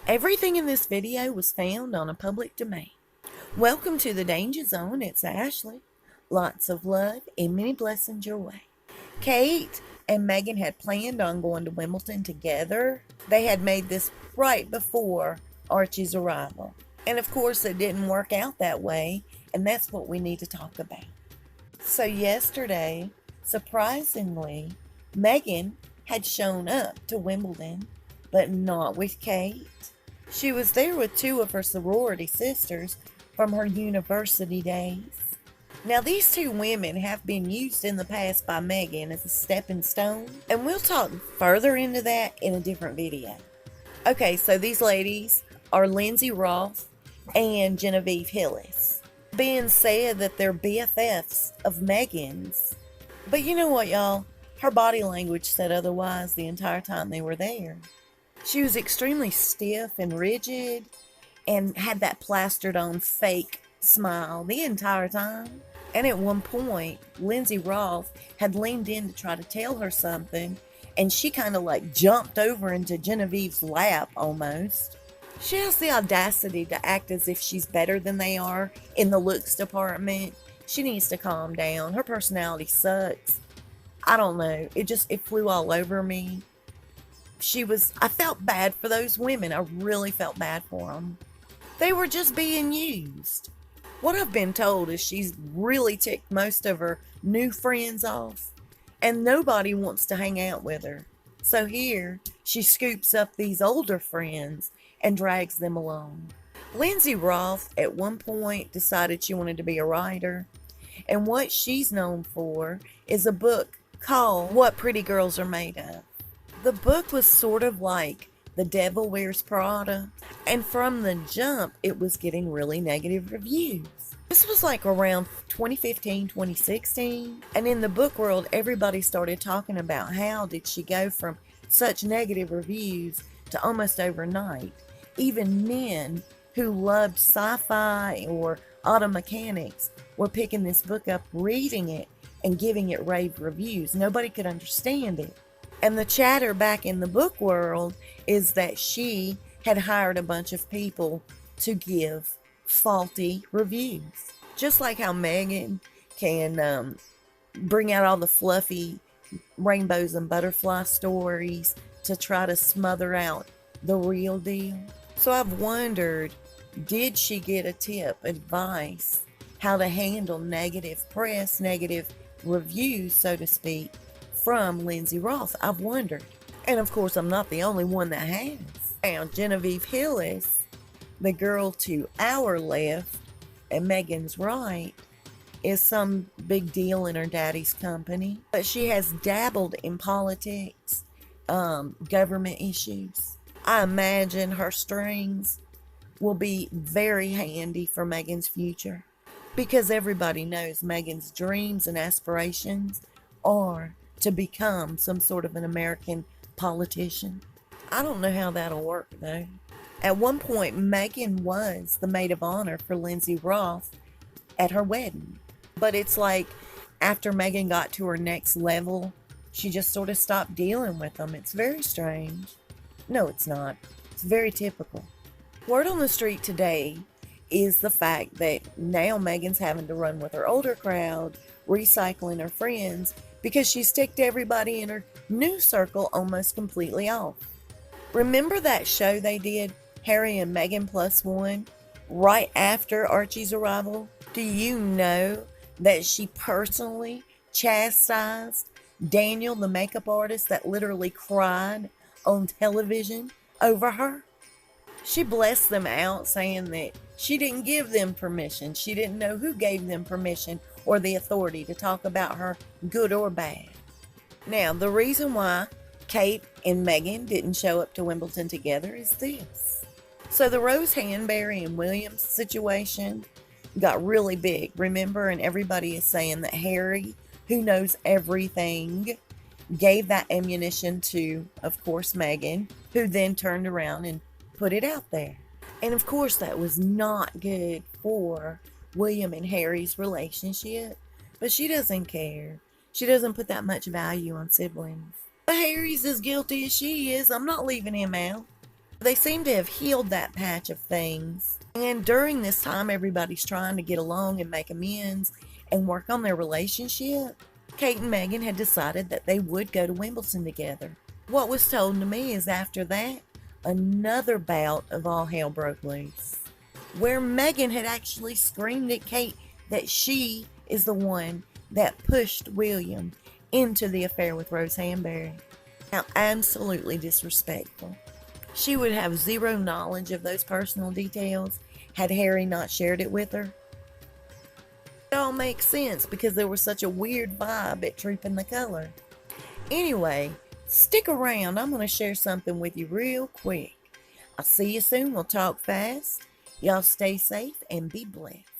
Everything in this video was found on a public domain. Welcome to the Danger Zone. It's Ashley. Lots of love and many blessings your way. Kate and Megan had planned on going to Wimbledon together. They had made this right before Archie's arrival. And of course, it didn't work out that way, and that's what we need to talk about. So yesterday, surprisingly, Megan had shown up to Wimbledon, but not with Kate. She was there with two of her sorority sisters from her university days. Now, these two women have been used in the past by Megan as a stepping stone, and we'll talk further into that in a different video. Okay, so these ladies are Lindsay Roth and Genevieve Hillis. Being said that they're BFFs of Megan's. But you know what, y'all? Her body language said otherwise the entire time they were there. She was extremely stiff and rigid and had that plastered on fake smile the entire time. And at one point, Lindsay Roth had leaned in to try to tell her something, and she kind of like jumped over into Genevieve's lap almost. She has the audacity to act as if she's better than they are in the looks department. She needs to calm down. Her personality sucks. I don't know. It flew all over me. I felt bad for those women. I really felt bad for them. They were just being used. What I've been told is she's really ticked most of her new friends off, and nobody wants to hang out with her. So here, she scoops up these older friends and drags them along. Lindsay Roth at one point decided she wanted to be a writer, and what she's known for is a book called What Pretty Girls Are Made Of. The book was sort of like The Devil Wears Prada, and from the jump, it was getting really negative reviews. This was like around 2015, 2016, and in the book world, everybody started talking about how did she go from such negative reviews to almost overnight. Even men who loved sci-fi or auto mechanics were picking this book up, reading it, and giving it rave reviews. Nobody could understand it. And the chatter back in the book world is that she had hired a bunch of people to give faulty reviews. Just like how Megan can bring out all the fluffy rainbows and butterfly stories to try to smother out the real deal. So I've wondered, did she get a tip, advice, how to handle negative press, negative reviews, so to speak, from Lindsay Roth? I've wondered. And of course, I'm not the only one that has. Now, Genevieve Hillis, the girl to our left and Megan's right, is some big deal in her daddy's company. But she has dabbled in politics, government issues. I imagine her strings will be very handy for Megan's future, because everybody knows Megan's dreams and aspirations are to become some sort of an American politician. I don't know how that'll work, though. At one point, Megan was the maid of honor for Lindsay Roth at her wedding. But it's like after Megan got to her next level, she just sort of stopped dealing with them. It's very strange. No, it's not. It's very typical. Word on the street today is the fact that now Megan's having to run with her older crowd, recycling her friends, because she's ticked everybody in her new circle almost completely off. Remember that show they did, Harry and Meghan Plus One, right after Archie's arrival? Do you know that she personally chastised Daniel, the makeup artist, that literally cried on television over her? She blessed them out, saying that she didn't give them permission. She didn't know who gave them permission or the authority to talk about her, good or bad. Now, the reason why Kate and Megan didn't show up to Wimbledon together is this. So the Rose Hanbury and Williams situation got really big, remember? And everybody is saying that Harry, who knows everything, gave that ammunition to, of course, Megan, who then turned around and put it out there. And of course, that was not good for William and Harry's relationship, but she doesn't care. She doesn't put that much value on siblings. But Harry's as guilty as she is. I'm not leaving him out. They seem to have healed that patch of things. And during this time, everybody's trying to get along and make amends and work on their relationship. Kate and Megan had decided that they would go to Wimbledon together. What was told to me is after that, another bout of all hell broke loose, where Megan had actually screamed at Kate that she is the one that pushed William into the affair with Rose Hanbury. Now, absolutely disrespectful. She would have zero knowledge of those personal details had Harry not shared it with her. It all makes sense because there was such a weird vibe at Troop and the Color. Anyway, stick around. I'm going to share something with you real quick. I'll see you soon. We'll talk fast. Y'all stay safe and be blessed.